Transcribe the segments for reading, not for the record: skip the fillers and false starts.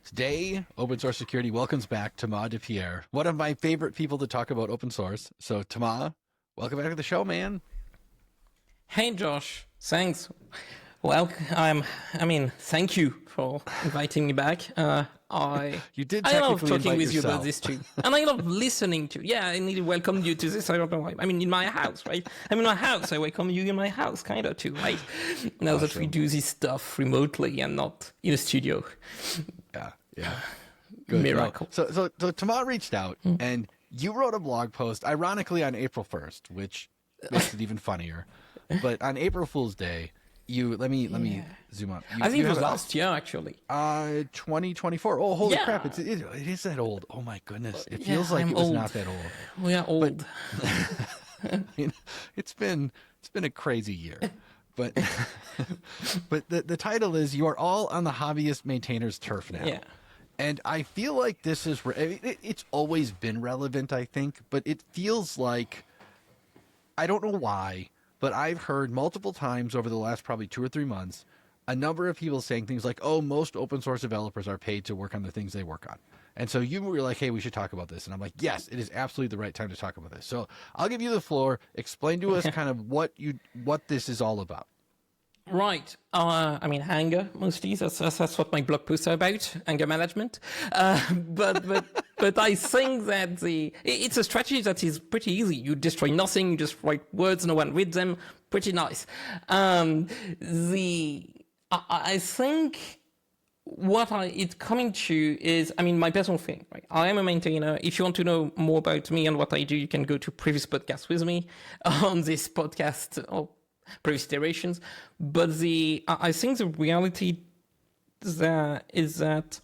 Today, Open Source Security welcomes back Thomas DePierre, one of my favorite people to talk about open source. So, Thomas, welcome back to the show, man. Hey, Josh. Thanks. Well, thank you for inviting me back. You did I love technically talking invite with you yourself. about this too, and I love listening to. Yeah, I need to welcome you to this. I don't know why. I mean, in my house, right? I'm in my house. I welcome you in my house, kind of too, right? Now that we do this stuff remotely and not in a studio. Yeah. Good. Miracle. So Thomas reached out and you wrote a blog post, ironically on April 1st, which makes it even funnier. But on April Fool's Day, let me zoom up. I think it was last year, actually. 2024. Oh, holy Yeah. crap! It is that old. Oh my goodness! It feels like I'm it was old. not that old. We are old. I mean, it's been a crazy year, but the title is "You Are All on the Hobbyist Maintainer's Turf Now." Yeah. And I feel like this is it's always been relevant, I think, but it feels like, I don't know why, but I've heard multiple times over the last probably 2 or 3 months, a number of people saying things like, oh, most open source developers are paid to work on the things they work on. And so you were like, hey, we should talk about this. And I'm like, yes, it is absolutely the right time to talk about this. So I'll give you the floor. Explain to us kind of what this is all about. Right. Anger mostly. That's what my blog posts are about. Anger management. But I think that it's a strategy that is pretty easy. You destroy nothing. You just write words. No one reads them. Pretty nice. I think what it's coming to is, my personal thing, right? I am a maintainer. If you want to know more about me and what I do, you can go to previous podcasts with me on this podcast or previous iterations. But I think the reality there is that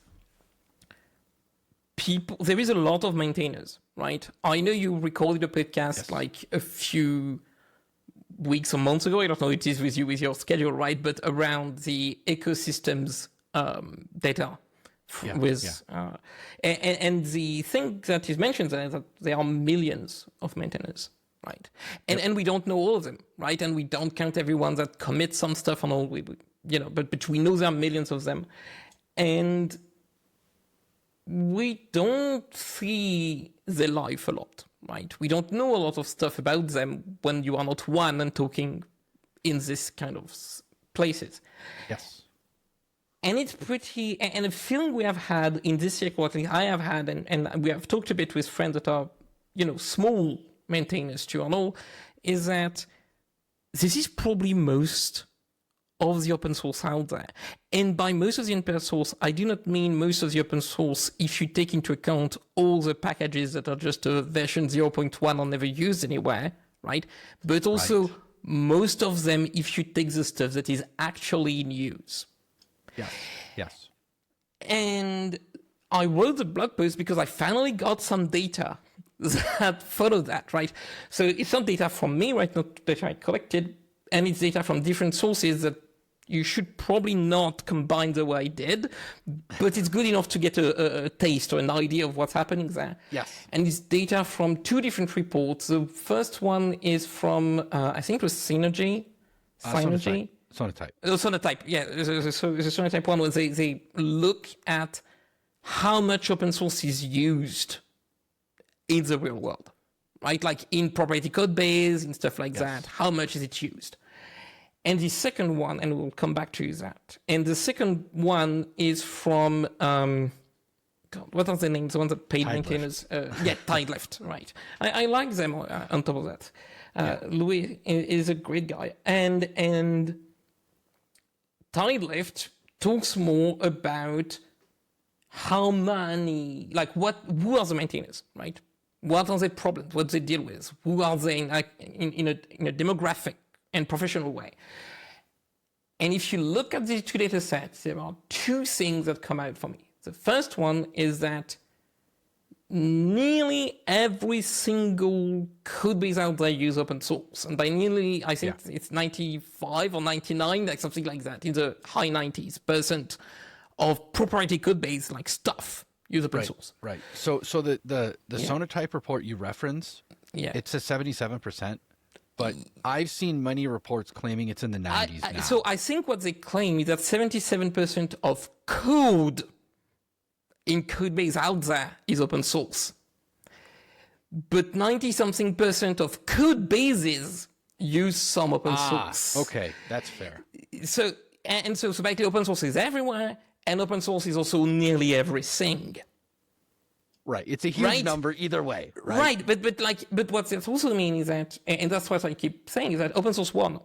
there is a lot of maintainers, right? I know you recorded a podcast like a few weeks or months ago. I don't know if it is with you with your schedule, right? But around the ecosystems data and the thing that is mentioned there is that there are millions of maintainers. Right. And we don't know all of them, right? And we don't count everyone that commits some stuff and all, but we know there are millions of them. And we don't see their life a lot, right? We don't know a lot of stuff about them when you are not one and talking in this kind of places. Yes. And it's and a feeling we have had in this circle, I have had, and we have talked a bit with friends that are, small maintainers too and all, is that this is probably most of the open source out there. And by most of the open source, I do not mean most of the open source if you take into account all the packages that are just a version 0.1 or never used anywhere, right? But also most of them if you take the stuff that is actually in use. Yes. And I wrote the blog post because I finally got some data that follow that, right? So it's not data from me, right? Not data I collected, and it's data from different sources that you should probably not combine the way I did, but it's good enough to get a taste or an idea of what's happening there. Yes. And it's data from 2 different reports. The first one is from, I think it was Synergy. Sonatype. Sonatype, yeah. The Sonatype one was they look at how much open source is used in the real world, right? Like in proprietary code base and stuff like that. How much is it used? And the second one, and we'll come back to that. And the second one is from, what are the names? The ones that paid maintainers? Tidelift, right. I like them on top of that. Louis is a great guy. And Tidelift talks more about how many, who are the maintainers, right? What are their problems? What they deal with? Who are they in a demographic and professional way? And if you look at these 2 data sets, there are 2 things that come out for me. The first one is that nearly every single code base out there use open source. And by nearly, I think it's 95 or 99, like something like that, in the high 90s% of proprietary code base, like stuff, use open source. Right. So the Sonatype report you reference, it says 77%, but I've seen many reports claiming it's in the 90s now. So I think what they claim is that 77% of code in code base out there is open source. But 90-something% of code bases use some open source. Okay, that's fair. So basically open source is everywhere, and open source is also nearly everything. Right. It's a huge number either way. Right. But what that also means is that, and that's what I keep saying, is that open source won.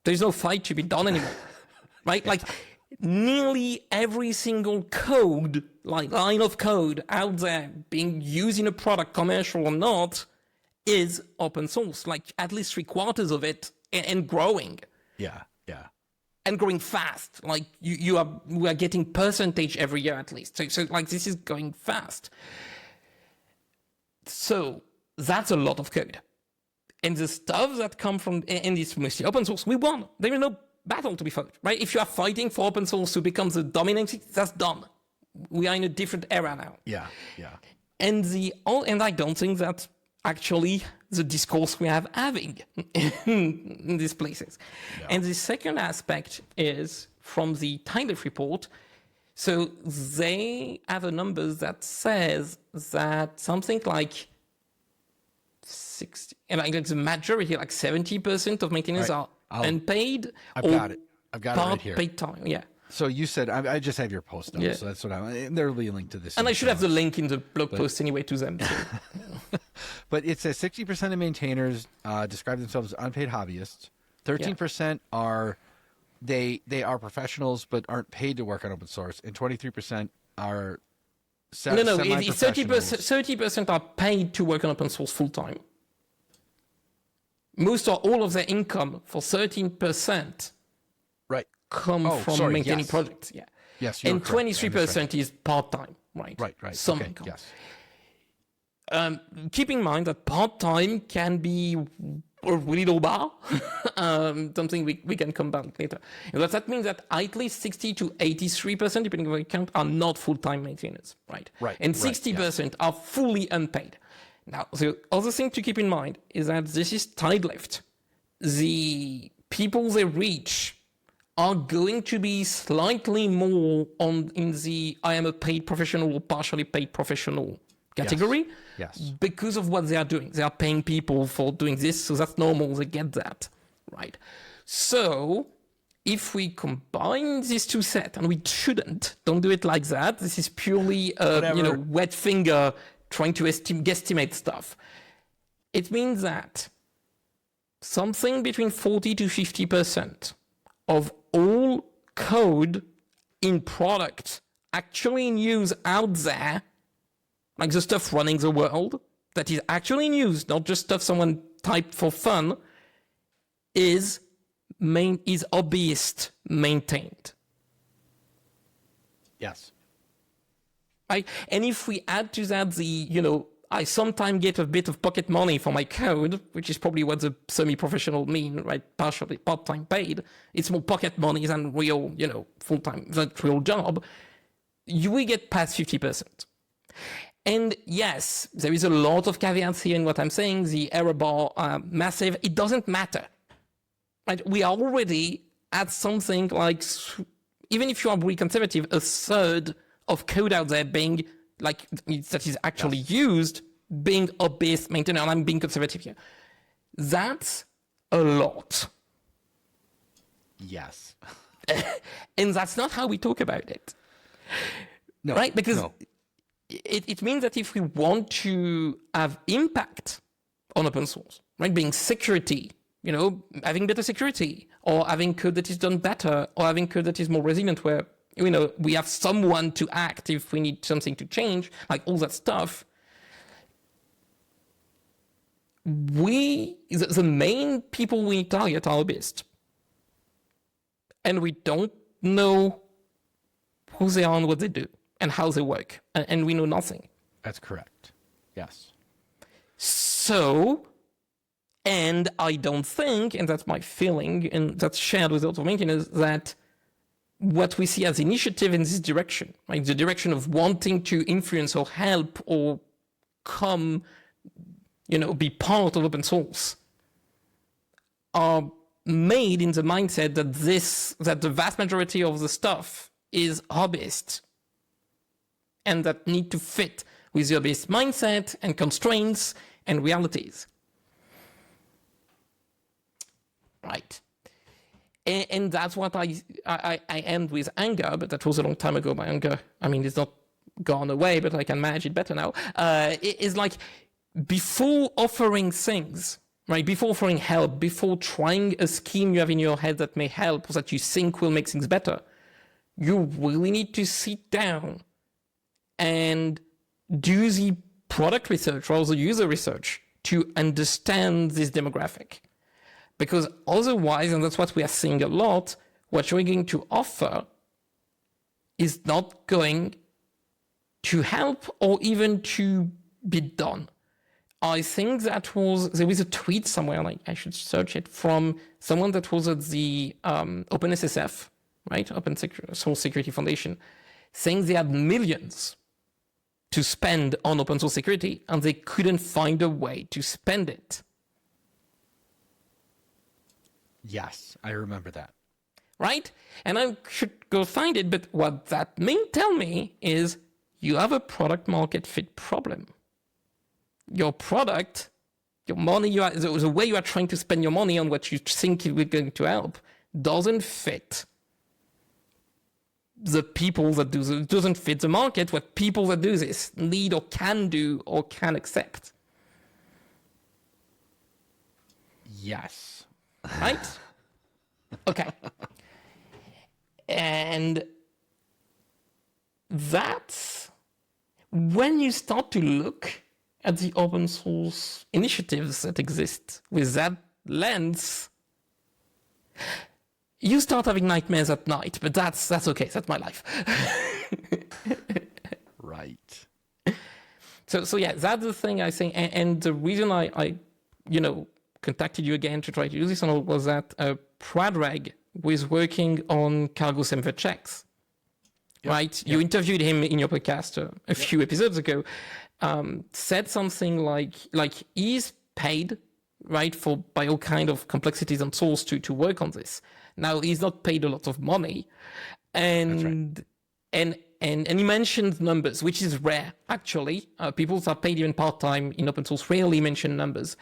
There's no fight to be done anymore. Right? Like nearly every single code, like line of code out there being used in a product, commercial or not, is open source. Like at least 3/4 of it, and growing. Yeah. And growing fast. Like we are getting percentage every year at least. So like this is going fast. So that's a lot of code. And the stuff that come from, and it's mostly open source, we won. There is no battle to be fought, right? If you are fighting for open source to become the dominant, that's done. We are in a different era now. Yeah. And I don't think that actually the discourse we are having in these places. No. And the second aspect is from the Tidelift report. So they have a number that says that something like 60, and like the majority, like 70% of maintainers are unpaid. I've got it right here. Paid time, yeah. So you said, I just have your post up, so that's what there'll be a link to this. And I should have the link in the blog post anyway to them. So. But it says 60% of maintainers describe themselves as unpaid hobbyists. 13% are they are professionals but aren't paid to work on open source, and 23% are it's 30% are paid to work on open source full time. Most or all of their income for 13% come from maintaining projects. Yeah. Yes. And 23% is part time. Right. Some income. Yes. Keep in mind that part time can be a really low bar. Something we can come back later. And that means that at least 60 to 83%, depending on what you count, are not full time maintainers. Right. And 60% are fully unpaid. Now, the other thing to keep in mind is that this is Tidelift. The people they reach are going to be slightly more in the I am a paid professional or partially paid professional category. Yes. Because of what they are doing. They are paying people for doing this, so that's normal. They get that. Right. So if we combine these two sets, and we don't do it like that. This is purely wet finger trying to guesstimate stuff. It means that something between 40 to 50% of all code in product actually in use out there, like the stuff running the world, that is actually in use, not just stuff someone typed for fun, is Hobbyist maintained. Yes. Right? And if we add to that I sometimes get a bit of pocket money for my code, which is probably what the semi-professional mean, right? Partially part-time paid. It's more pocket money than real, full-time, that real job. We get past 50%. And yes, there is a lot of caveats here in what I'm saying. The error bar are massive. It doesn't matter. Right? We are already at something like, even if you are really conservative, a third of code out there being that is actually used being Hobbyist maintainer, and I'm being conservative here. That's a lot. Yes. And that's not how we talk about it. No. Right? Because it means that if we want to have impact on open source, right, being security, having better security, or having code that is done better, or having code that is more resilient, where we have someone to act if we need something to change, like all that stuff. The main people we target are hobbyists. And we don't know who they are and what they do and how they work. And we know nothing. That's correct. Yes. So, and I don't think, and that's my feeling, and that's shared with other maintainers, that what we see as initiative in this direction, like the direction of wanting to influence or help or come, be part of open source, are made in the mindset that the vast majority of the stuff is hobbyist. and that need to fit with your base mindset and constraints and realities. Right. And that's what I end with anger, but that was a long time ago. My anger, I mean, it's not gone away, but I can manage it better now. It is like, before offering things, right? Before offering help, before trying a scheme you have in your head that may help, or that you think will make things better, you really need to sit down and do the product research or the user research to understand this demographic. Because otherwise, and that's what we are seeing a lot, what you're going to offer is not going to help or even to be done. I think there was a tweet somewhere, like I should search it, from someone that was at the OpenSSF, right? Open Source Security Foundation, saying they had millions to spend on open source security and they couldn't find a way to spend it. Yes, I remember that. Right? And I should go find it, but what that may tell me is you have a product market fit problem. Your product, your money, the way you are trying to spend your money on what you think is going to help doesn't fit the people that do this, doesn't fit the market, what people that do this need or can do or can accept. Yes. Right? Okay. And that's when you start to look at the open source initiatives that exist with that lens, you start having nightmares at night, but that's okay. That's my life. Right. So yeah, that's the thing I think. And the reason I contacted you again to try to do this was that Pradrag was working on cargo semver checks. Yep. Right? Yep. You interviewed him in your podcast a few episodes ago. Said something like he's paid, right, by all kind of complexities and tools to work on this. Now he's not paid a lot of money, and right. and he mentioned numbers, which is rare actually. People that are paid even part time in open source rarely mention numbers,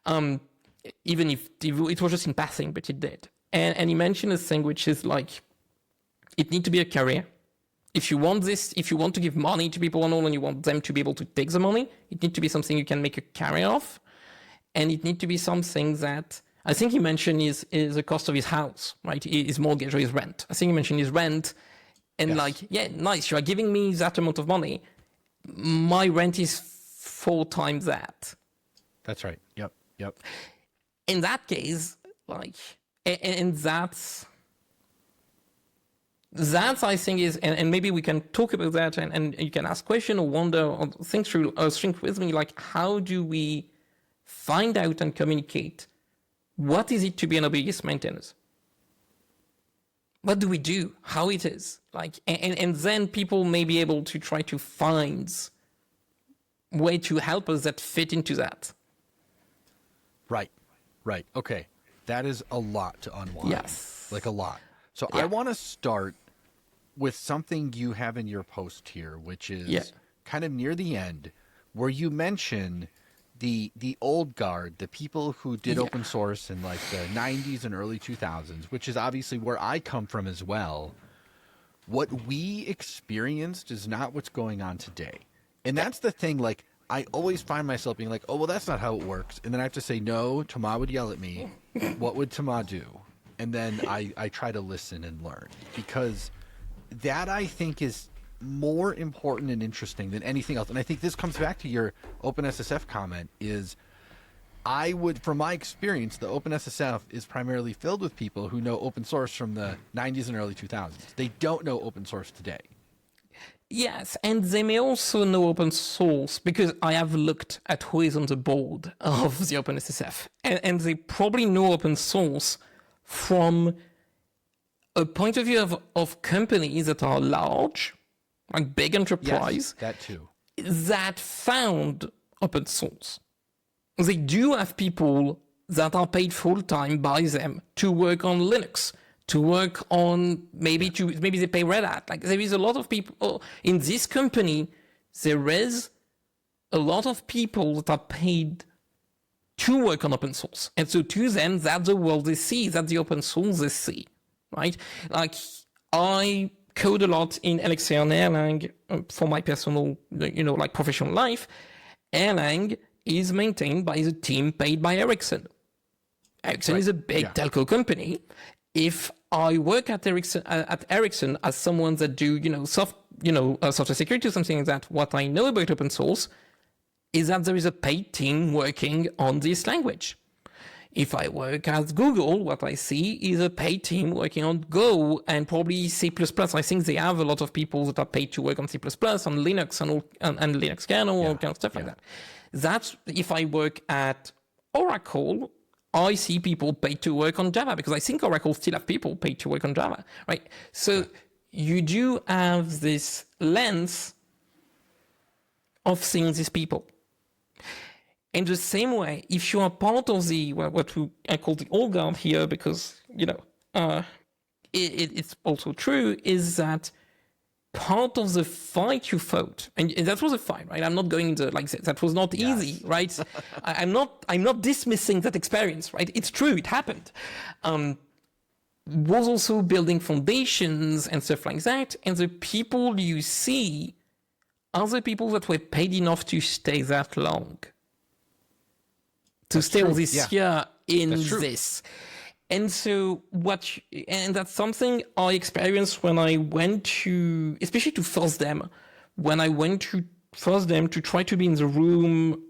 even if it was just in passing, but it did. And he mentioned a thing which is like, it needs to be a career. If you want to give money to people and you want them to be able to take the money, it needs to be something you can make a career of. And it needs to be something that, I think he mentioned is the cost of his house, right? His mortgage or his rent. I think he mentioned his rent. And yes. Nice, you are giving me that amount of money. My rent is 4 times that. That's right. Yep. In that case, and that's I think is, and maybe we can talk about that, and you can ask question or wonder or think through or think with me, like, how do we find out and communicate what is it to be an Hobbyist maintainer? What do we do? How it is? And then people may be able to try to find way to help us that fit into that. Right. Okay. That is a lot to unwind. Yes. Like a lot. So yeah. I want to start with something you have in your post here, which is kind of near the end, where you mention the old guard, the people who did open source in like the 90s and early 2000s, which is obviously where I come from as well. What we experienced is not what's going on today. And that's the thing, like, I always find myself being like, oh, well, that's not how it works. And then I have to say, no, Thomas would yell at me. What would Thomas do? And then I try to listen and learn, because that, I think, is more important and interesting than anything else. And I think this comes back to your OpenSSF comment is, from my experience, the OpenSSF is primarily filled with people who know open source from the 90s and early 2000s. They don't know open source today. Yes, and they may also know open source, because I have looked at who is on the board of the OpenSSF, and they probably know open source from a point of view of companies that are large, like big enterprise, yes, that too, that found open source. They do have people that are paid full-time by them to work on Linux, to work on maybe they pay Red Hat. Like there is a lot of people in this company. There is a lot of people that are paid to work on open source, and so to them, that's the world they see, that's the open source they see, right? Like I code a lot in Elixir and Erlang for my personal, like professional life. Erlang is maintained by the team paid by Ericsson. Ericsson is a big telco company. If I work at Ericsson as someone that do, software security or something like that, what I know about open source is that there is a paid team working on this language. If I work at Google, what I see is a paid team working on Go and probably C++. I think they have a lot of people that are paid to work on C++, on Linux and Linux kernel, all kind of stuff like that. That's if I work at Oracle, I see people paid to work on Java because I think Oracle still have people paid to work on Java, right? So you do have this lens of seeing these people. In the same way, if you are part of the, I call the old guard here because, it's also true, is that part of the fight you fought, and that was a fight, right? I'm not going to, that was not easy, right? I'm not dismissing that experience, right? It's true, it happened. Was also building foundations and stuff like that, and the people you see are the people that were paid enough to stay that long. To stay all this year in this. And so and that's something I experienced when I went to, especially to FirstDem, when I went to FirstDem to try to be in the room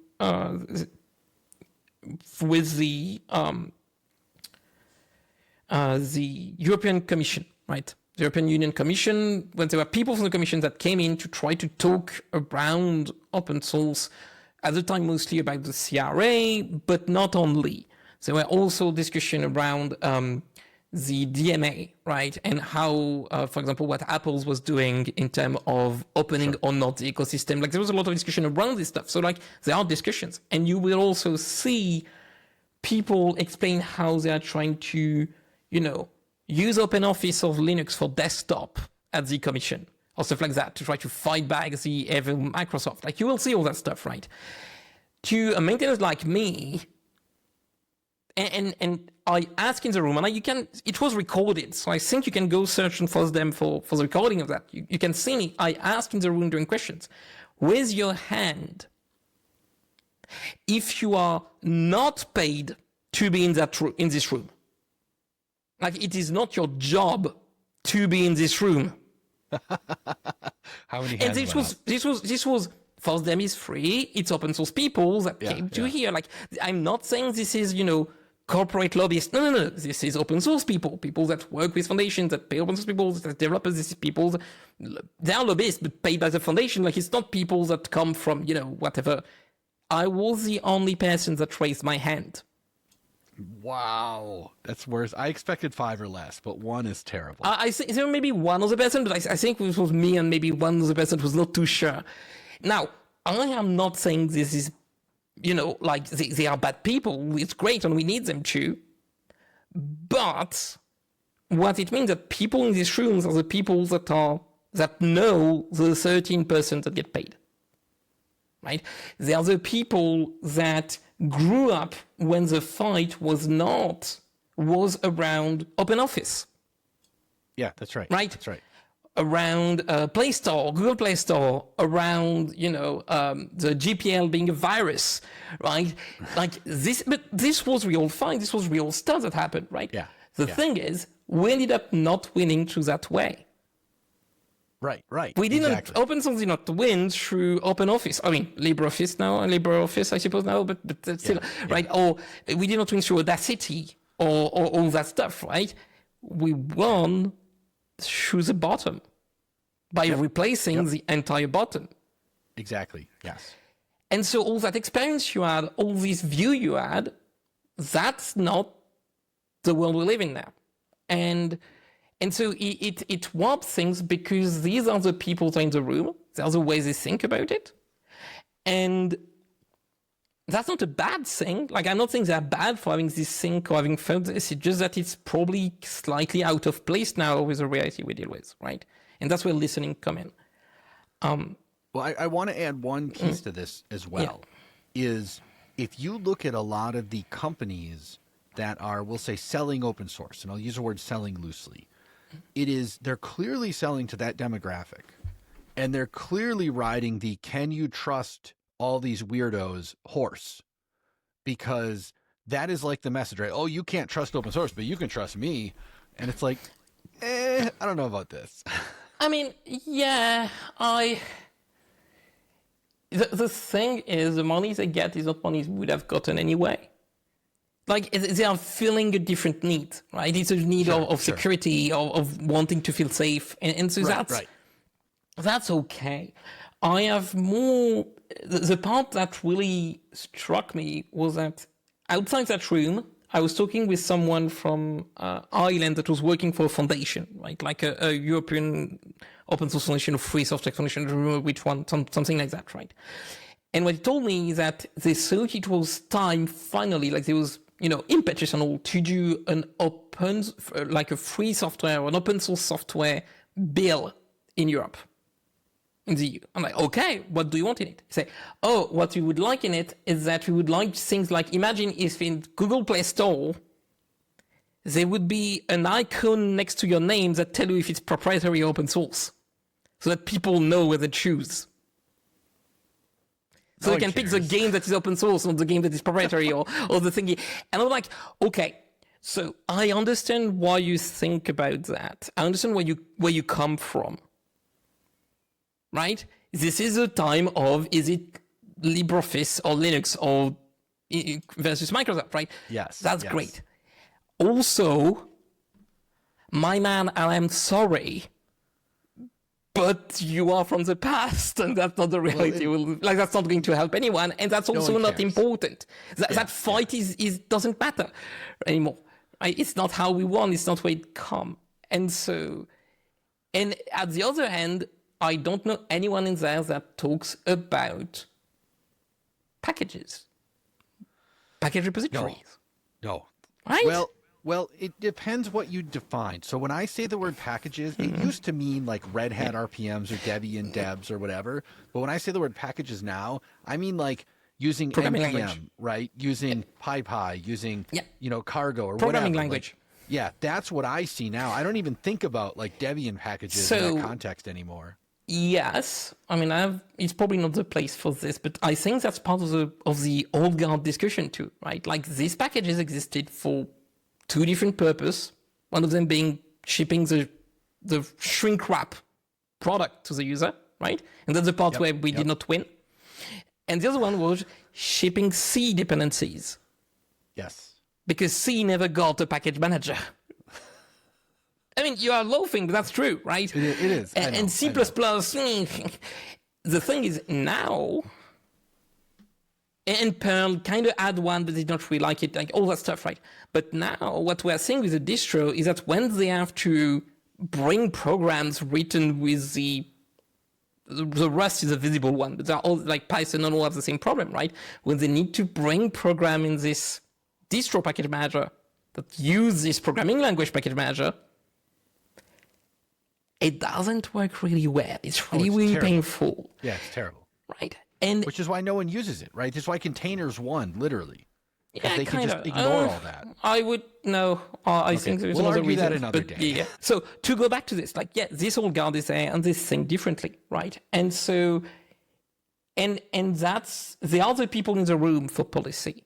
with the European Commission, right? The European Union Commission, when there were people from the Commission that came in to try to talk around open source, at the time mostly about the CRA, but not only. There were also discussion around the DMA, right? And how, for example, what Apple was doing in terms of opening or not the ecosystem. Like there was a lot of discussion around this stuff. So like there are discussions. And you will also see people explain how they are trying to, use OpenOffice or Linux for desktop at the commission or stuff like that to try to fight back the evil Microsoft. Like you will see all that stuff, right? To a maintainer like me, and I ask in the room, and it was recorded, so I think you can go search and force them for the recording of that. You can see me. I asked in the room during questions, raise your hand if you are not paid to be in this room. Like it is not your job to be in this room. How many hands? And this was FirstDem is free. It's open source people that came to here. Like I'm not saying this is corporate lobbyists. No. This is open source people that work with foundations, that pay open source people, that developers. This is people. They are lobbyists, but paid by the foundation. Like it's not people that come from whatever. I was the only person that raised my hand. Wow, that's worse. I expected 5 or less, but 1 is terrible. I think there may be one other person, but I think it was me and maybe one other person was not too sure. Now, I am not saying this is, like they are bad people. It's great and we need them to. But what it means that people in these rooms are the people that know the 13% that get paid. Right? They are the people that grew up when the fight was around OpenOffice. Yeah, that's right. Right? That's right. Around Play Store, Google Play Store, around, the GPL being a virus, right? Like this, but this was real fight. This was real stuff that happened, right? Yeah. The thing is, we ended up not winning through that way. Right. We didn't, exactly. open source did not win through OpenOffice. I mean, LibreOffice, I suppose now, but still, right? Or we did not win through Audacity or all that stuff, right? We won through the bottom by replacing the entire bottom. Exactly, yes. And so all that experience you had, all this view you had, that's not the world we live in now. And so it warps things because these are the people that are in the room. They are the ways they think about it. And that's not a bad thing. Like, I'm not saying they're bad for having this thing or having felt this. It's just that it's probably slightly out of place now with the reality we deal with, right? And that's where listening come in. Well, I want to add one piece to this as well, is if you look at a lot of the companies that are, we'll say, selling open source, and I'll use the word selling loosely, they're clearly selling to that demographic, and they're clearly riding the can you trust all these weirdos horse, because that is like the message, right? Oh, you can't trust open source, but you can trust me. And it's like, I don't know about this. I mean, yeah, the thing is, the money they get is not money they would have gotten anyway. Like, they are feeling a different need, right? It's a need of security, of wanting to feel safe. And so that's okay. I have more... The part that really struck me was that outside that room, I was talking with someone from Ireland that was working for a foundation, right? Like a European open source foundation or free software foundation, I don't remember which one, something like that, right? And what he told me is that they thought it was time finally, like there was, impetus and all, to do an open, like a free software or an open source software bill in Europe. In the EU. I'm like, okay, what do you want in it? He say, what we would like in it is that we would like things like, imagine if in Google Play Store, there would be an icon next to your name that tell you if it's proprietary or open source, so that people know where to choose. So they can pick the game that is open source, not the game that is proprietary or the thingy. And I'm like, okay, so I understand why you think about that. I understand where you come from. Right? This is a time of, is it LibreOffice or Linux or versus Microsoft, right? Yes. That's great. Also, my man, I am sorry, but you are from the past, and that's not the reality. That's not going to help anyone, and that's also not important. That fight doesn't matter anymore. Right? It's not how we won. It's not where it come. And so, and at the other hand, I don't know anyone in there that talks about packages, package repositories. No. Right? Well, it depends what you define. So when I say the word packages, it used to mean like Red Hat RPMs or Debian Debs or whatever. But when I say the word packages now, I mean like using programming NPM, language. Right? Using PyPy, using Cargo or programming whatever. language. That's what I see now. I don't even think about like Debian packages in that context anymore. Yes, I mean, it's probably not the place for this, but I think that's part of the old guard discussion too, right? Like, these packages existed for two different purposes. One of them being shipping the shrink wrap product to the user, right? And that's the part where we did not win. And the other one was shipping C dependencies. Yes. Because C never got a package manager. I mean, you are loafing, but that's true, right? It is. And C++, the thing is now, and Perl kind of add one, but they don't really like it, like all that stuff, right? But now what we're seeing with the distro is that when they have to bring programs written with the Rust is a visible one, but they're all like Python and all have the same problem, right? When they need to bring program in this distro package manager that use this programming language package manager, it doesn't work really well. It's really painful. Yeah, it's terrible. Right. Which is why no one uses it, right? That's why containers won, literally. Yeah, they can just ignore all that. I would no. I think there's another reason. That another day. Yeah. So to go back to this, like, this old guard is there and they think differently, right? And so, and that's the other people in the room for policy,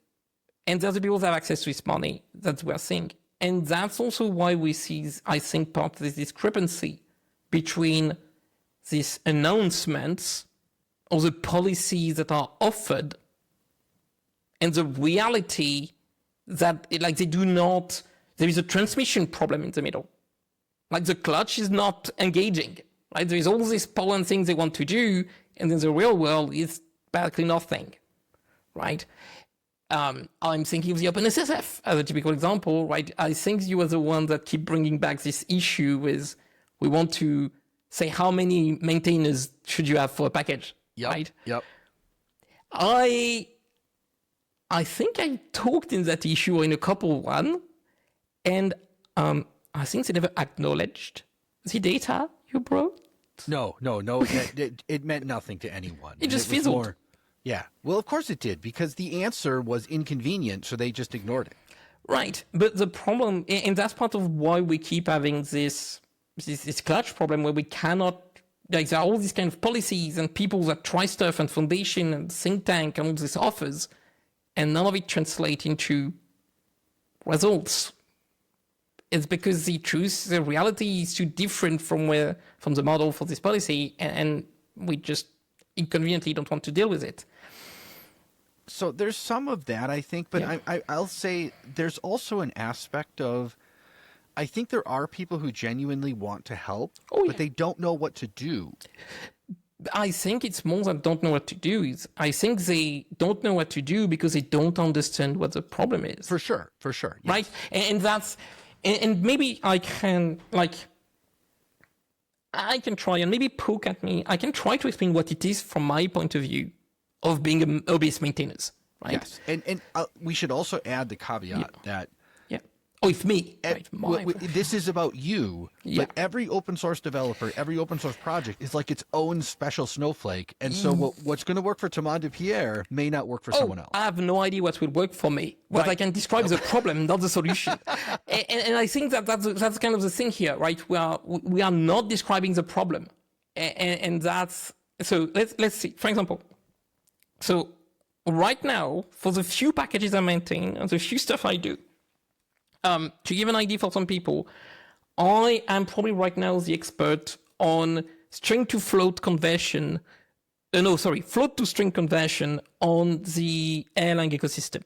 and the other people that have access to this money that we're seeing, and that's also why we see, I think, part of this discrepancy between these announcements or the policies that are offered and the reality that, like, they do not, there is a transmission problem in the middle. Like, the clutch is not engaging, right? There is all these pollen things they want to do, and then the real world is basically nothing, right? I'm thinking of the OpenSSF as a typical example, right? I think you are the one that keep bringing back this issue with, we want to say how many maintainers should you have for a package, right? Yep. I think I talked in that issue or in a couple one, and I think they never acknowledged the data you brought. No. It meant nothing to anyone. It just was fizzled. Yeah. Well, of course it did, because the answer was inconvenient, so they just ignored it. Right. But the problem, and that's part of why we keep having this clutch problem where we cannot, like, there are all these kind of policies and people that try stuff and foundation and think tank and all these offers, and none of it translate into results. It's because the reality is too different from the model for this policy, and we just inconveniently don't want to deal with it. So there's some of that, I think, but yeah. I'll say there's also an aspect of, I think there are people who genuinely want to help, but they don't know what to do. I think it's more than don't know what to do. I think they don't know what to do because they don't understand what the problem is. For sure. Yes. Right? And that's... And maybe I can try and maybe poke at me. I can try to explain what it is from my point of view of being an hobbyist maintainer, right? Yes, and we should also add the caveat that... Oh, it's me. Right, this is about you, but every open source developer, every open source project is like its own special snowflake. And so what's going to work for Thomas DePierre may not work for someone else. I have no idea what will work for me. What I can describe is a problem, not the solution. and I think that's kind of the thing here, right? We are not describing the problem. And that's... So let's see. For example, so right now, for the few packages I maintain and the few stuff I do, to give an idea for some people, I am probably right now the expert on string to float conversion. Float to string conversion on the Erlang ecosystem.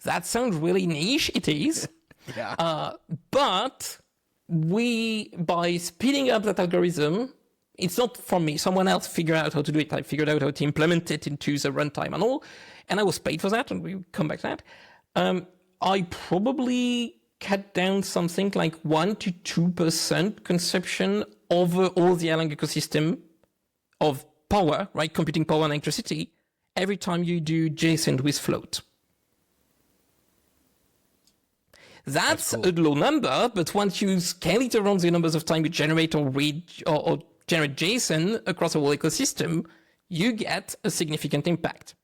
That sounds really niche. It is. Yeah. But by speeding up that algorithm, it's not from me. Someone else figured out how to do it. I figured out how to implement it into the runtime and all. And I was paid for that, and we'll come back to that. I probably cut down something like 1 to 2% consumption over all the Erlang ecosystem of power, right? Computing power and electricity, every time you do JSON with float. That's cool. A low number, but once you scale it around the numbers of time you generate or read or generate JSON across the whole ecosystem, you get a significant impact.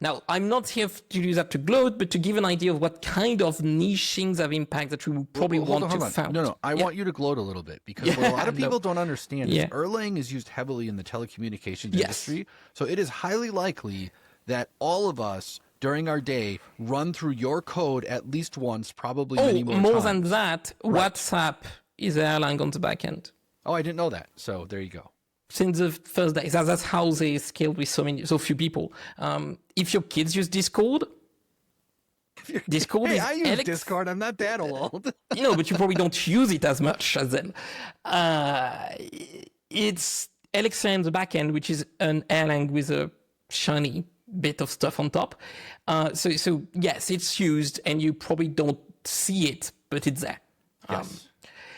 Now, I'm not here to do that to gloat, but to give an idea of what kind of niche things have impact that we would probably want to found. No, I want you to gloat a little bit, because what a lot of people don't understand is Erlang is used heavily in the telecommunications industry. So it is highly likely that all of us during our day run through your code at least once, probably many more times. More than that, WhatsApp is Erlang on the back end. Oh, I didn't know that. So there you go. Since the first day. That's how they scaled with so few people. If your kids use Discord I use Discord. I'm not that old. But you probably don't use it as much as them. It's Alexa in the backend, which is an Erlang with a shiny bit of stuff on top. So yes, it's used, and you probably don't see it, but it's there.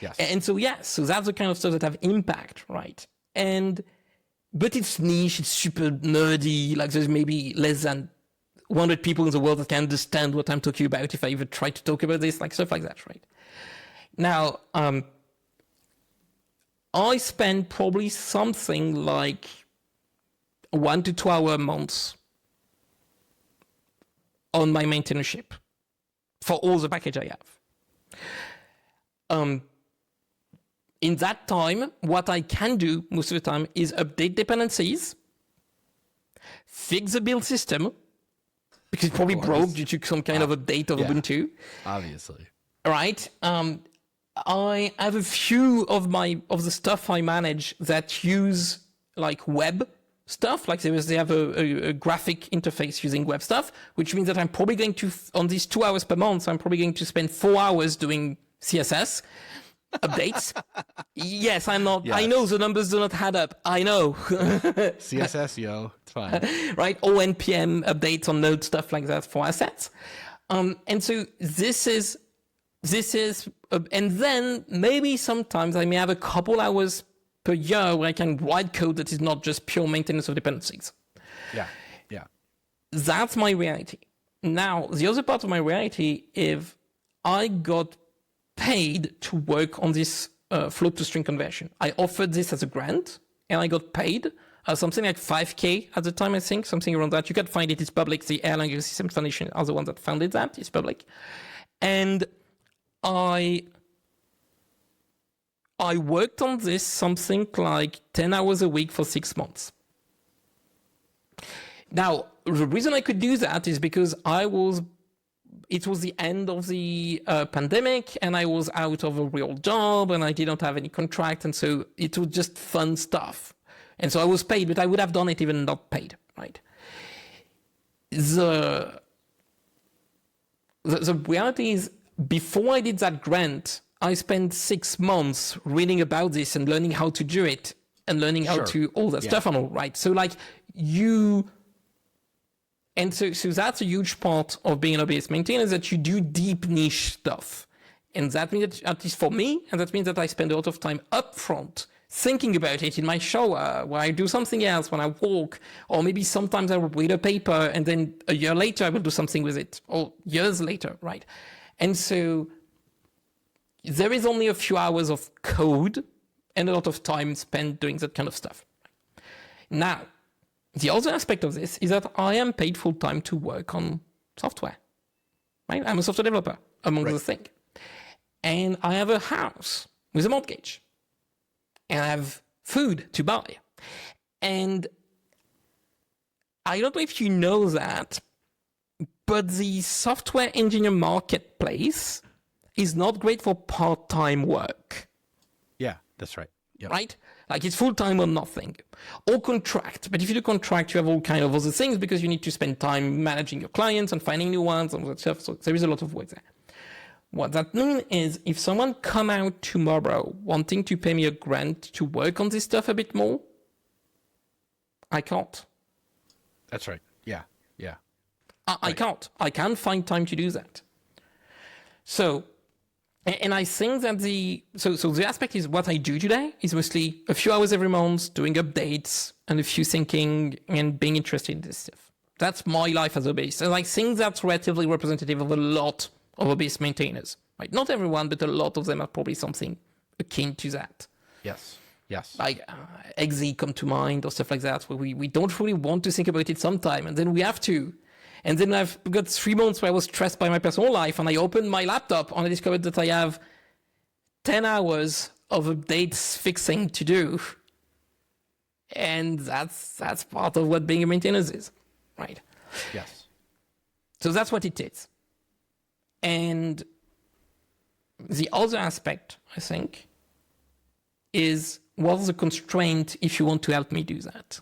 Yes. And so that's the kind of stuff that have impact, right? But it's niche, it's super nerdy, like there's maybe less than 100 people in the world that can understand what I'm talking about if I even try to talk about this, like stuff like that, right? Now, I spend probably something like 1 to 2 hour months on my maintainership for all the package I have. In that time, what I can do most of the time is update dependencies, fix the build system, because it's probably broke due to some kind of update of Ubuntu. Obviously. Right? I have a few of the stuff I manage that use like web stuff, like they have a graphic interface using web stuff, which means that I'm probably going to, on these 2 hours per month, I'm probably going to spend 4 hours doing CSS updates. Yes, I'm not. Yes. I know the numbers do not add up. I know. CSS, it's fine. Right? Or NPM updates on Node, stuff like that for assets. And so this is, and then maybe sometimes I may have a couple hours per year where I can write code that is not just pure maintenance of dependencies. Yeah. That's my reality. Now, the other part of my reality is I got paid to work on this float to string conversion. I offered this as a grant and I got paid something like 5K at the time, I think, something around that. You can find it, it's public. The Airline Ecosystem Foundation are the ones that funded that, it's public. And I worked on this something like 10 hours a week for 6 months. Now, the reason I could do that is because it was the end of the pandemic and I was out of a real job and I didn't have any contract. And so it was just fun stuff. And so I was paid, but I would have done it even not paid, right? The reality is, before I did that grant, I spent 6 months reading about this and learning how to do it and learning how to all that stuff and all, right? So like and so that's a huge part of being an hobbyist maintainer, is that you do deep niche stuff. And that means that, at least for me, and that means that I spend a lot of time up front thinking about it in my shower, where I do something else when I walk, or maybe sometimes I will read a paper and then a year later I will do something with it, or years later, right? And so there is only a few hours of code and a lot of time spent doing that kind of stuff. Now, the other aspect of this is that I am paid full time to work on software, right? I'm a software developer, among other things. And I have a house with a mortgage. And I have food to buy. And I don't know if you know that, but the software engineer marketplace is not great for part-time work. Yeah, that's right. Yep. Right? Like it's full-time or nothing. Or contract. But if you do contract, you have all kind of other things because you need to spend time managing your clients and finding new ones and all that stuff. So there is a lot of work there. What that means is if someone come out tomorrow wanting to pay me a grant to work on this stuff a bit more, I can't. That's right. Yeah. Yeah. I can't. I can't find time to do that. So, and I think that so the aspect is what I do today is mostly a few hours every month doing updates and a few thinking and being interested in this stuff. That's my life as a hobbyist. And I think that's relatively representative of a lot of hobbyist maintainers, right? Not everyone, but a lot of them are probably something akin to that. Yes. Yes. Like XZ come to mind or stuff like that, where we don't really want to think about it sometime, and then we have to. And then I've got 3 months where I was stressed by my personal life, and I opened my laptop and I discovered that I have 10 hours of updates fixing to do. And that's part of what being a maintainer is, right? Yes. So that's what it is. And the other aspect, I think, is what's the constraint if you want to help me do that?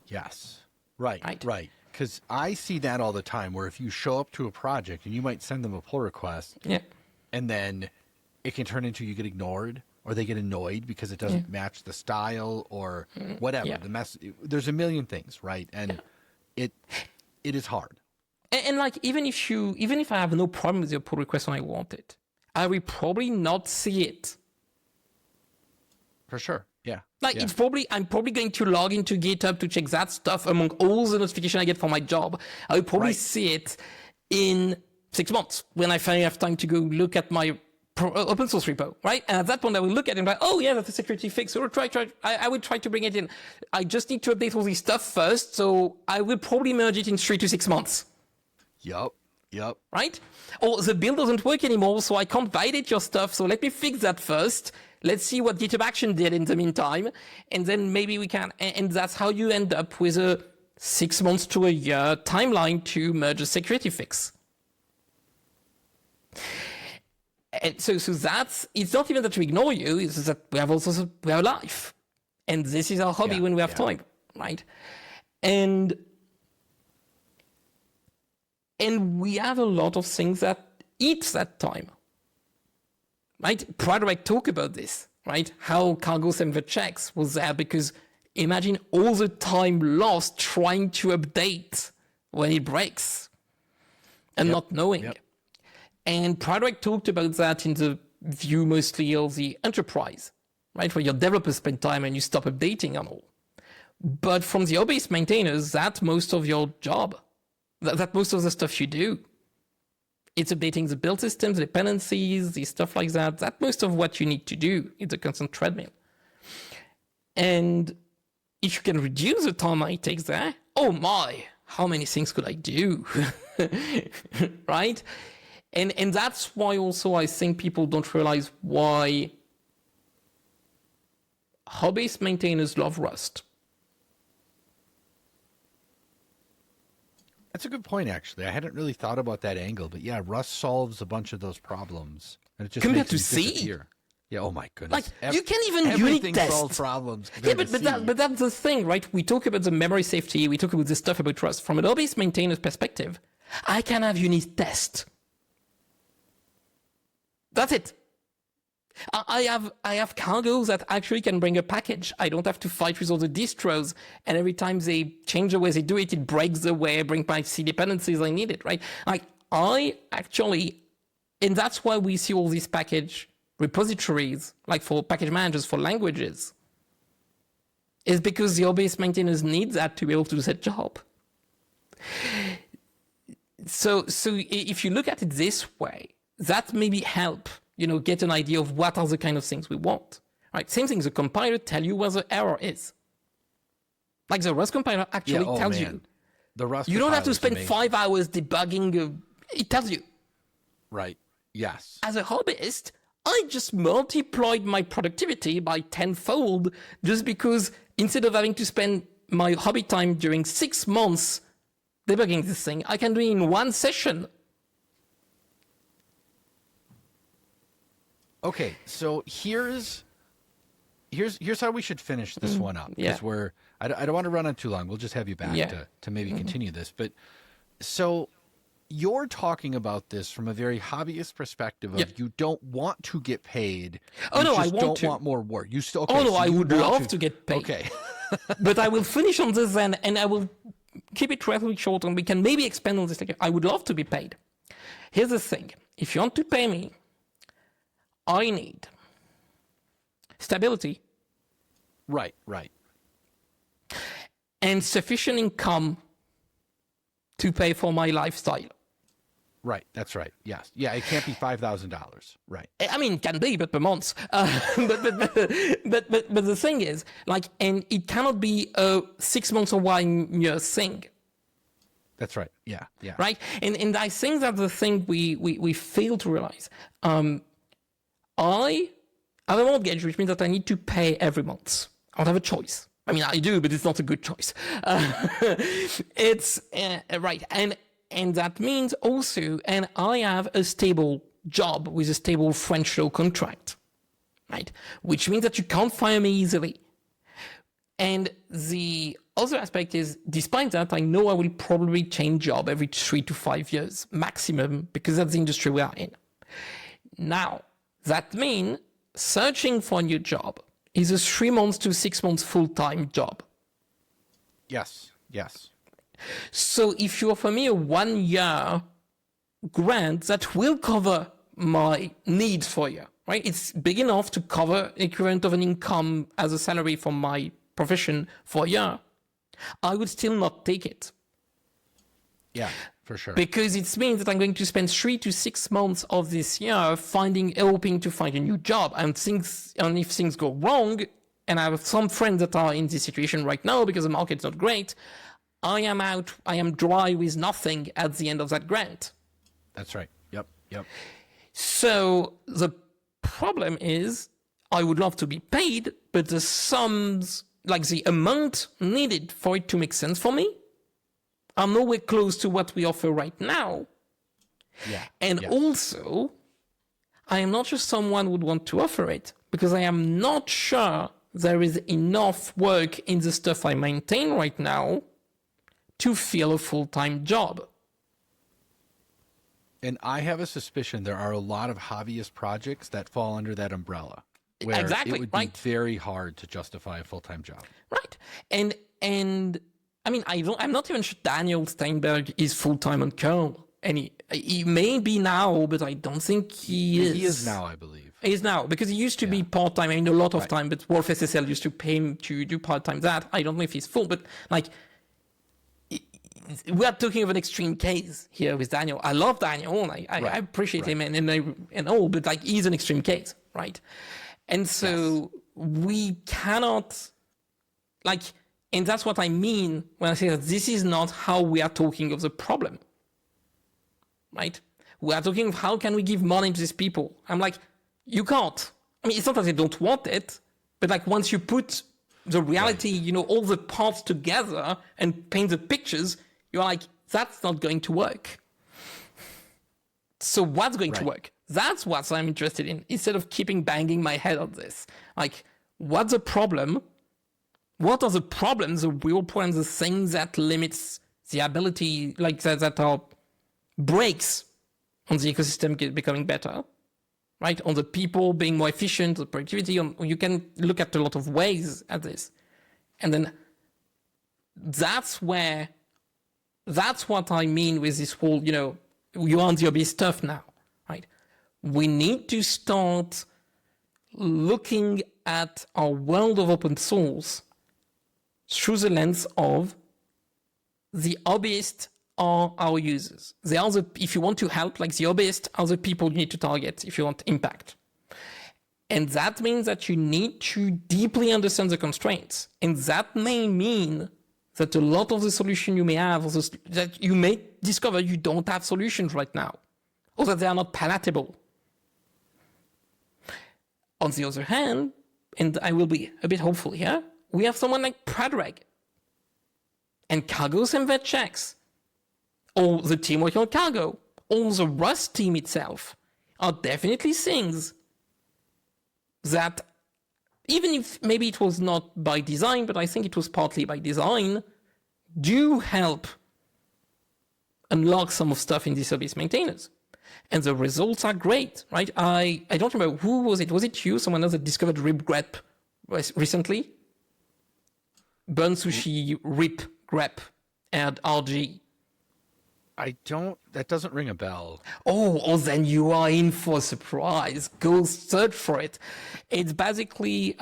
Yes. Right. Because I see that all the time, where if you show up to a project and you might send them a pull request, and then it can turn into you get ignored, or they get annoyed because it doesn't match the style or whatever. Yeah. The mess. There's a million things, right? And it is hard. And like, even if I have no problem with your pull request when I want it, I will probably not see it. For sure. Yeah. Like I'm probably going to log into GitHub to check that stuff among all the notifications I get for my job. I will probably see it in 6 months when I finally have time to go look at my open source repo, right? And at that point I will look at it and be like, oh yeah, that's a security fix. So I will try to bring it in. I just need to update all this stuff first. So I will probably merge it in 3 to 6 months. Yep. Right? Or the build doesn't work anymore, so I can't validate your stuff. So let me fix that first. Let's see what GitHub Action did in the meantime. And then maybe we can, and that's how you end up with a 6 months to a year timeline to merge a security fix. And so that's, it's not even that we ignore you, it's that we have a life. And this is our hobby when we have time, right? And we have a lot of things that eat that time, right? Pradrek talk about this, right? How cargo sender checks was there because imagine all the time lost trying to update when it breaks and not knowing. And Pradrek talked about that in the view mostly of the enterprise, right? Where your developers spend time and you stop updating and all. But from the hobbyist maintainers, that's most of your job. that most of the stuff you do. It's updating the build systems, the dependencies, the stuff like that. That's most of what you need to do. It's a constant treadmill. And if you can reduce the time it takes there, oh my, how many things could I do? Right? And that's why also I think people don't realize why hobbyist maintainers love Rust. That's a good point, actually. I hadn't really thought about that angle, but yeah, Rust solves a bunch of those problems, and it just Compared makes to them C? disappear. Yeah. Oh my goodness. Like, you can't even everything unit test. solves problems. Yeah, compared to C. but that's the thing, right? We talk about the memory safety. We talk about this stuff about Rust. From an hobbyist maintainer's perspective, I can have unit test. That's it. I have cargos that actually can bring a package. I don't have to fight with all the distros, and every time they change the way they do it, it breaks the way I bring my C dependencies I need it, right? Like I actually, and that's why we see all these package repositories, like for package managers for languages, is because the hobbyist maintainers need that to be able to do that job. So if you look at it this way, that maybe help, get an idea of what are the kind of things we want, right? Same thing, the compiler tell you where the error is. Like the Rust compiler actually tells you. The Rust you don't have to compiler's spend amazing. 5 hours debugging. It tells you. Right. Yes. As a hobbyist, I just multiplied my productivity by tenfold just because instead of having to spend my hobby time during 6 months debugging this thing, I can do it in one session. Okay, so here's how we should finish this one up, Yeah. because I don't want to run on too long. We'll just have you back to maybe continue this. But so you're talking about this from a very hobbyist perspective of you don't want to get paid. Oh, you no, I just want don't to. want more work. You still Oh, no, so I you would want love to get paid. Okay. But I will finish on this then, and I will keep it relatively short, and we can maybe expand on this later. I would love to be paid. Here's the thing. If you want to pay me, I need stability Right. and sufficient income to pay for my lifestyle. Right. That's right. Yes. Yeah. It can't be $5,000. Right. I mean, it can be, but per month. But the thing is, and it cannot be a 6 months or 1 year thing. That's right. Yeah. Right? And I think that's the thing we fail to realize. I have a mortgage, which means that I need to pay every month. I don't have a choice. I mean, I do, but it's not a good choice. It's right. And that means also, and I have a stable job with a stable French law contract, right? Which means that you can't fire me easily. And the other aspect is, despite that, I know I will probably change job every 3 to 5 years maximum, because that's the industry we are in. Now, that means searching for a new job is a 3 months to 6 months full-time job. Yes. So if you offer me a 1 year grant, that will cover my needs for a year, right? It's big enough to cover equivalent of an income as a salary from my profession for a year. I would still not take it. Yeah, for sure. Because it means that I'm going to spend 3 to 6 months of this year hoping to find a new job. And if things go wrong, and I have some friends that are in this situation right now because the market's not great, I am out, I am dry with nothing at the end of that grant. That's right. Yep. So the problem is, I would love to be paid, but the sums, like the amount needed for it to make sense for me, are nowhere close to what we offer right now. Yeah. And also, I am not sure someone would want to offer it, because I am not sure there is enough work in the stuff I maintain right now to fill a full-time job. And I have a suspicion there are a lot of hobbyist projects that fall under that umbrella, where Exactly, it would right. be very hard to justify a full-time job. Right. And I mean, I'm not even sure Daniel Steinberg is full-time on Curl. And he may be now, but I don't think he is. He is now, I believe. He is now, because he used to be part-time, I mean, a lot of time, but Wolf SSL used to pay him to do part-time that. I don't know if he's full, but we are talking of an extreme case here with Daniel. I love Daniel, and I appreciate him and all, but like he's an extreme case, right? And so we cannot, like, and that's what I mean when I say that this is not how we are talking of the problem, right? We are talking of how can we give money to these people. I'm like, you can't. I mean, it's not that they don't want it, but like once you put the reality, you know, all the parts together and paint the pictures, you're like, that's not going to work. So what's going to work? That's what I'm interested in, instead of keeping banging my head on this. Like, what's the problem? What are the problems, the real problems, the things that limits the ability, like that are breaks on the ecosystem becoming better, right? On the people being more efficient, the productivity, you can look at a lot of ways at this. And then that's what I mean with this whole, you know, you want the obvious stuff now, right? We need to start looking at our world of open source through the lens of the hobbyists are our users. They are if you want to help, like the hobbyists are the people you need to target if you want impact. And that means that you need to deeply understand the constraints. And that may mean that a lot of the solution you may have, that you may discover you don't have solutions right now, or that they are not palatable. On the other hand, and I will be a bit hopeful here, we have someone like Predrag and Cargo's embed checks, or the team working on Cargo, or the Rust team itself are definitely things that, even if maybe it was not by design, but I think it was partly by design, do help unlock some of stuff in these service maintainers. And the results are great, right? I don't remember who was it. Was it you? Someone else that discovered rip grep recently? Burn sushi, rip grep, and RG. That doesn't ring a bell. Oh, then you are in for a surprise. Go search for it. It's basically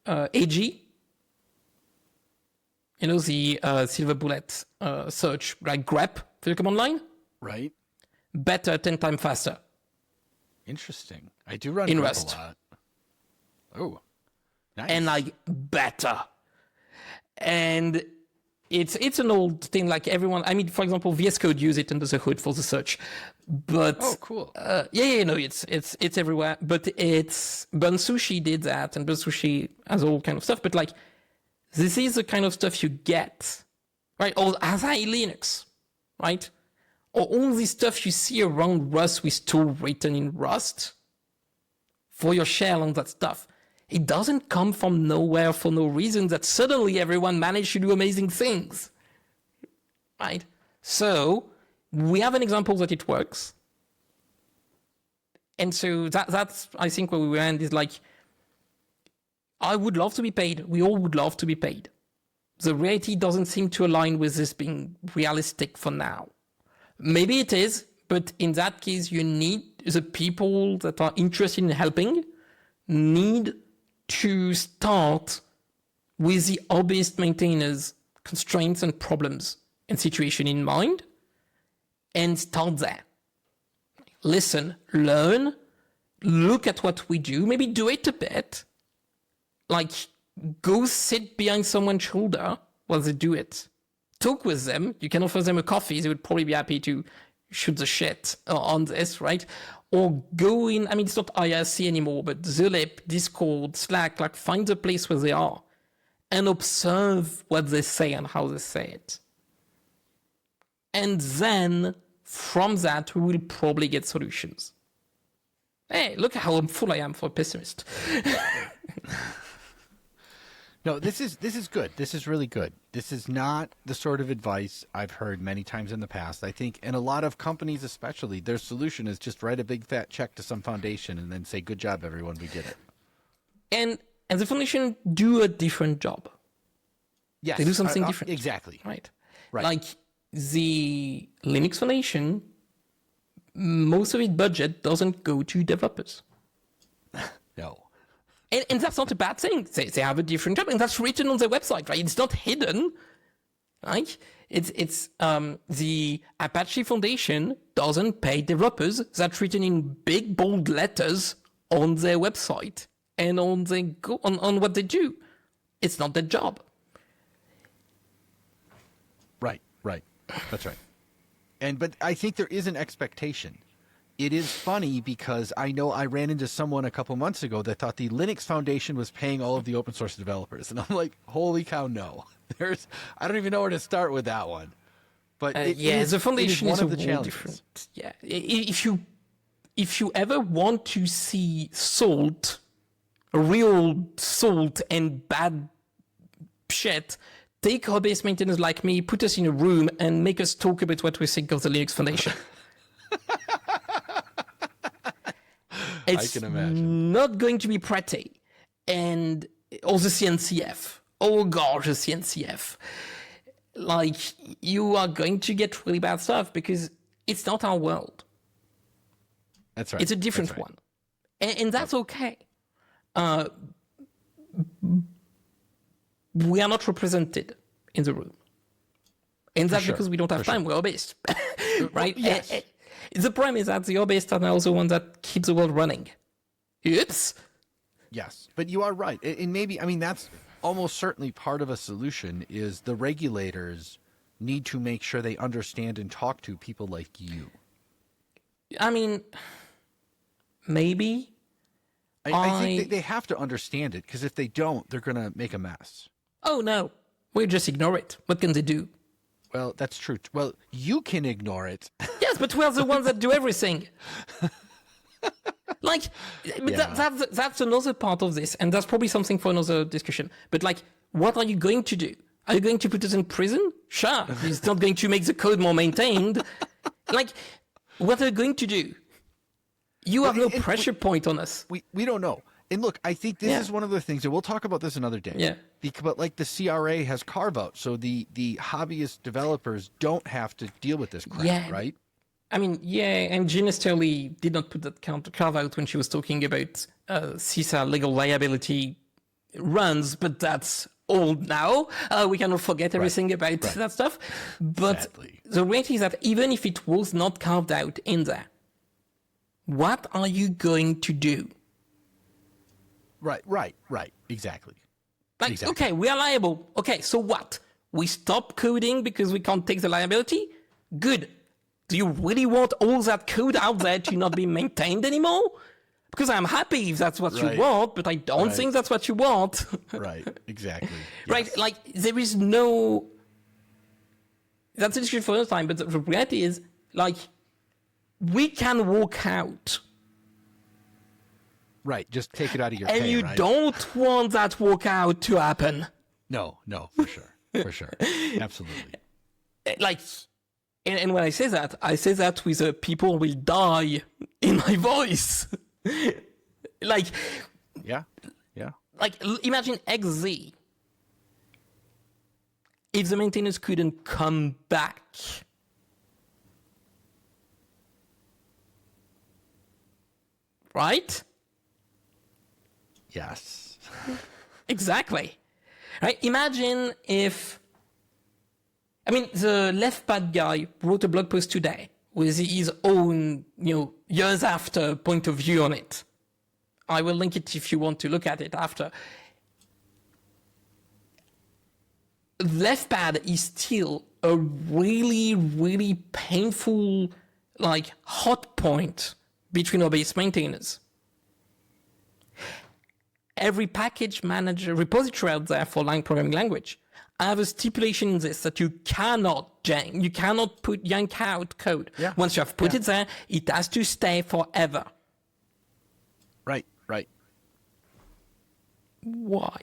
AG. You know, the silver bullet search, like grep for your command line? Right. Better, 10 times faster. Interesting. I do run in grep Rust. a lot. Oh, nice. And like better. And it's an old thing, like everyone, I mean, for example, VS Code use it under the hood for the search. But oh, cool. It's everywhere. But Burn Sushi did that, and Burn Sushi has all kind of stuff. But like, this is the kind of stuff you get, right? Or Asai Linux, right? Or all this stuff you see around Rust with tool written in Rust for your shell and that stuff. It doesn't come from nowhere for no reason that suddenly everyone managed to do amazing things, right? So we have an example that it works. And so that's, I think, where we end is like, I would love to be paid. We all would love to be paid. The reality doesn't seem to align with this being realistic for now. Maybe it is, but in that case, you need the people that are interested in helping need to start with the hobbyist maintainers' constraints and problems and situation in mind and start there. Listen, learn, look at what we do, maybe do it a bit. Like, go sit behind someone's shoulder while they do it. Talk with them. You can offer them a coffee. They would probably be happy to shoot the shit on this, right? Or go in, I mean, it's not IRC anymore, but Zulip, Discord, Slack, like find a place where they are and observe what they say and how they say it. And then from that, we will probably get solutions. Hey, look how full I am for a pessimist. No, this is good. This is really good. This is not the sort of advice I've heard many times in the past. I think in a lot of companies especially, their solution is just write a big fat check to some foundation and then say, good job, everyone, we did it. And the foundation do a different job. Yes. They do something different. Exactly. Right. Right. Like the Linux Foundation, most of its budget doesn't go to developers. No. And that's not a bad thing. They have a different job, and that's written on their website, right? It's not hidden. Right? It's the Apache Foundation doesn't pay developers. That's written in big bold letters on their website and on on what they do. It's not their job. Right. That's right. But I think there is an expectation. It is funny because I know I ran into someone a couple months ago that thought the Linux Foundation was paying all of the open source developers. And I'm like, holy cow, no. I don't even know where to start with that one. But the foundation is is one of the whole challenges. different. Yeah. If you ever want to see real salt and bad shit, take hobbyist maintainers like me, put us in a room, and make us talk about what we think of the Linux Foundation. It's I can imagine. not going to be pretty. And or the CNCF. Oh gosh, the CNCF. Like, you are going to get really bad stuff because it's not our world. That's right. It's a different That's right. one. And that's okay. We are not represented in the room. And that's sure. because we don't have time. We're hobbyists. Right? Yes. The problem is that the hobbyists are now the ones that keep the world running. Oops. Yes, but you are right. And maybe, I mean, that's almost certainly part of a solution is the regulators need to make sure they understand and talk to people like you. I mean, maybe. I think they have to understand it because if they don't, they're going to make a mess. Oh, no. We just ignore it. What can they do? Well, that's true. Well, you can ignore it. Yes, but we're the ones that do everything. Like, but Yeah. that's another part of this, and that's probably something for another discussion. But like, what are you going to do? Are you going to put us in prison? Sure, it's not going to make the code more maintained. Like, what are you going to do? You have no pressure point on us. We don't know. And look, I think this is one of the things, and we'll talk about this another day. Yeah. But like the CRA has carve-out, so the hobbyist developers don't have to deal with this crap, right? I mean, yeah, and Gina Sterling did not put that carve out when she was talking about CISA legal liability runs, but that's old now. We cannot forget everything about that stuff. But Sadly. the reality is that even if it was not carved out in there, what are you going to do? Right. Exactly. Like, Exactly. okay, we are liable. Okay, so what? We stop coding because we can't take the liability? Good. Do you really want all that code out there to not be maintained anymore? Because I'm happy if that's what you want, but I don't think that's what you want. Right. Exactly. Right? Yes. Like, there is no... That's an issue for another time, but the reality is, like, we can walk out. Right. Just take it out of your And pay, you right? don't want that walkout to happen. No, for sure. For sure. Absolutely. Like... And when I say that with a people will die in my voice. Like, Yeah. imagine XZ. If the maintainers couldn't come back. Right? Yes. Exactly. Right? Imagine if... I mean, the left pad guy wrote a blog post today with his own, years after point of view on it. I will link it if you want to look at it after. Left pad is still a really, really painful, hot point between hobbyist maintainers. Every package manager repository out there for Lang programming language I have a stipulation in this that you cannot yank out code. Yeah. Once you have put it there, it has to stay forever. Right. Why?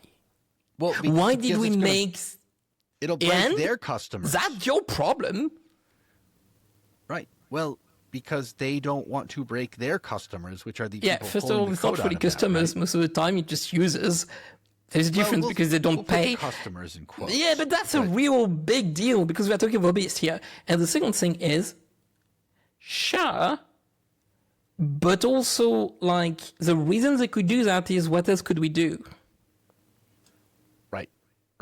Well, Why did we make... It'll break their customers. That's your problem. Right. Well, because they don't want to break their customers, which are the people First of all, it's not really really customers. Most of the time, it just users. There's a difference because they don't pay. Put customers in quotes. Yeah, but that's a real big deal because we're talking about hobbyists here. And the second thing is, sure, but also, the reason they could do that is what else could we do? Right.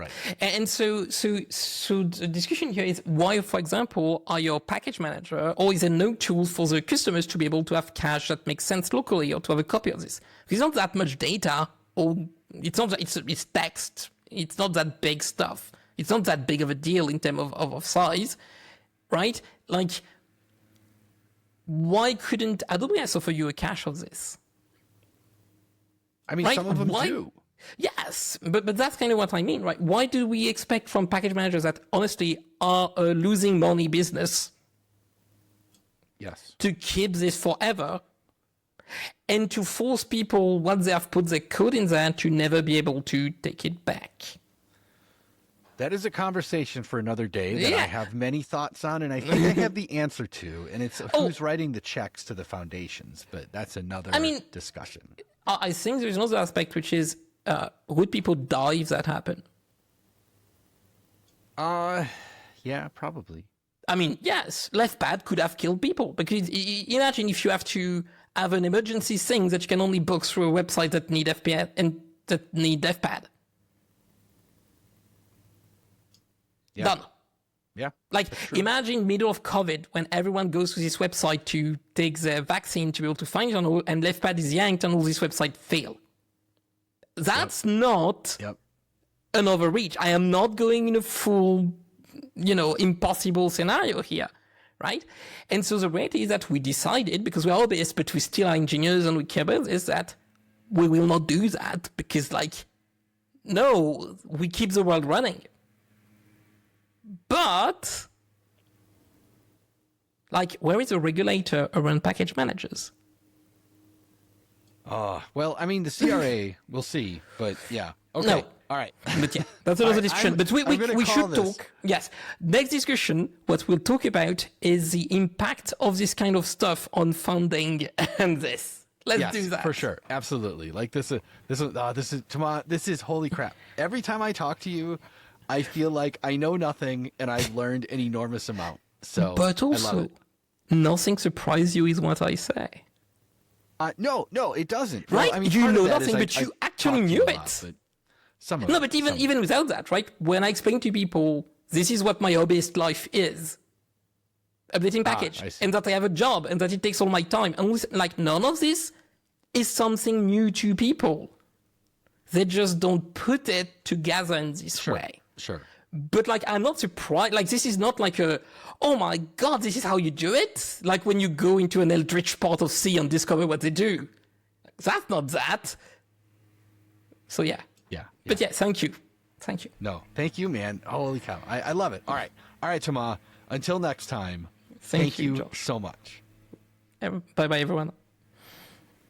Right. And so the discussion here is why, for example, are your package manager, or is there no tool for the customers to be able to have cache that makes sense locally, or to have a copy of this? Because it's not that much data, or it's not that it's text. It's not that big stuff. It's not that big of a deal in terms of size, right? Like, why couldn't AWS offer you a cache of this? I mean, right? some of them do. Yes, but that's kind of what I mean, right? Why do we expect from package managers that honestly are a losing money business Yes. to keep this forever and to force people, once they have put their code in there, to never be able to take it back? That is a conversation for another day that I have many thoughts on, and I think I have the answer to. And it's who's writing the checks to the foundations, but that's another discussion. I think there's another aspect, which is, would people die if that happened? Yeah, probably. I mean, yes, LeftPad could have killed people, because imagine if you have to have an emergency thing that you can only book through a website that need FPL and that need LeftPad. Yeah. Done. Yeah. Like, imagine middle of COVID when everyone goes to this website to take their vaccine to be able to find it, and LeftPad is yanked and all this website fail. That's not an overreach. I am not going in a full, impossible scenario here, right? And so the reality is that we decided, because we're Hobbyist, but we still are engineers and we care about this, that we will not do that because, no, we keep the world running. But, where is the regulator around package managers? Well, I mean, the CRA, we'll see, but yeah. Okay. No. All right. But yeah, that's another discussion. But we should this. talk. Yes. Next discussion, what we'll talk about is the impact of this kind of stuff on funding and this. Let's do that. For sure. Absolutely. This is holy crap. Every time I talk to you, I feel like I know nothing and I've learned an enormous amount. So, but also, I love it. Nothing surprises you is what I say. No, it doesn't. Right? Well, I mean, you know that nothing, but you actually knew it. But even without that, right? When I explain to people, this is what my hobbyist life is, updating package, and that I have a job, and that it takes all my time, and none of this is something new to people. They just don't put it together in this way. Sure. But I'm not surprised. This is not oh my God, this is how you do it. Like when you go into an eldritch part of sea and discover what they do. That's not that. So yeah. But yeah, thank you. No, thank you, man. Holy cow. I love it. All right, Thomas. Until next time. Thank you so much. Bye-bye, everyone.